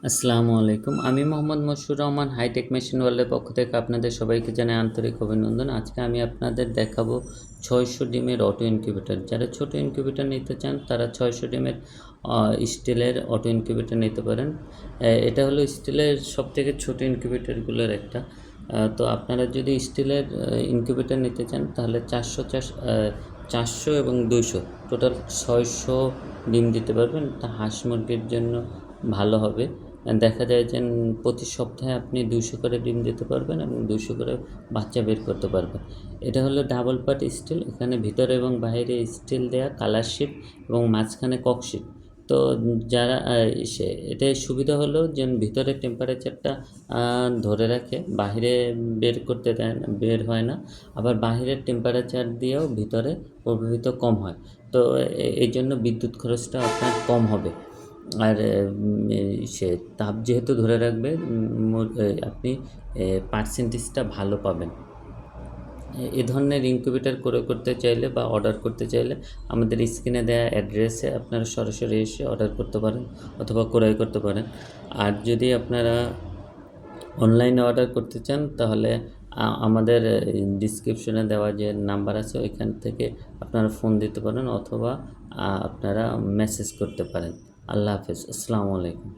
আসসালামু আলাইকুম। আমি মোহাম্মদ মশিউর রহমান হাইটেক মেশিন ওয়ার্ল্ডের পক্ষ থেকে আপনাদের সবাইকে জানাই আন্তরিক অভিনন্দন। আজকে আমি আপনাদের দেখাবো ৬০০ ডিমের অটো ইনকিউবেটর। যারা ছোট ইনকিউবেটর নিতে চান তারা ৬০০ ডিমের স্টিলের অটো ইনকিউবেটর নিতে পারেন। এটা হলো স্টিলের সবথেকে ছোট ইনকিউবেটরগুলোর একটা। তো আপনারা যদি স্টিলের ইনকিউবেটর নিতে চান তাহলে ৪০০ এবং ২০০ টোটাল ৬০০ ডিম দিতে পারবেন। তা হাঁস মুরগির জন্য ভালো হবে। দেখা যায় যে প্রতি সপ্তাহে আপনি ২০০ করে ডিম দিতে পারবেন এবং ২০০ করে বাচ্চা বের করতে পারবেন। এটা হলো ডাবল পার্ট স্টিল। এখানে ভিতরে এবং বাইরে স্টিল দেয়া, কালার শিট এবং মাঝখানে ককশিট। তো যারা এটার সুবিধা হলো যে ভিতরে টেম্পারেচারটা ধরে রাখে, বাহিরে বের করতে দেয় না, বের হয় না। আবার বাহিরের টেম্পারেচার দিয়েও ভিতরে প্রভাবিত কম হয়। তো এই জন্য বিদ্যুৎ খরচটা আপনার কম হবে। আর সে তাপ যেহেতু ধরে রাখবে, আপনি পার্সেন্টেজটা ভালো পাবেন। এ ধরনের ইনকিউবেটর করতে চাইলে বা অর্ডার করতে চাইলে আমাদের স্ক্রিনে দেওয়া অ্যাড্রেসে আপনারা সরাসরি এসে অর্ডার করতে পারেন অথবা ক্রয় করতে পারেন। আর যদি আপনারা অনলাইনে অর্ডার করতে চান তাহলে আমাদের ডিসক্রিপশনে দেওয়া যে নাম্বার আছে ওইখান থেকে আপনারা ফোন দিতে পারেন অথবা আপনারা মেসেজ করতে পারেন। আল্লাহ হাফেজ। আসসালামু আলাইকুম।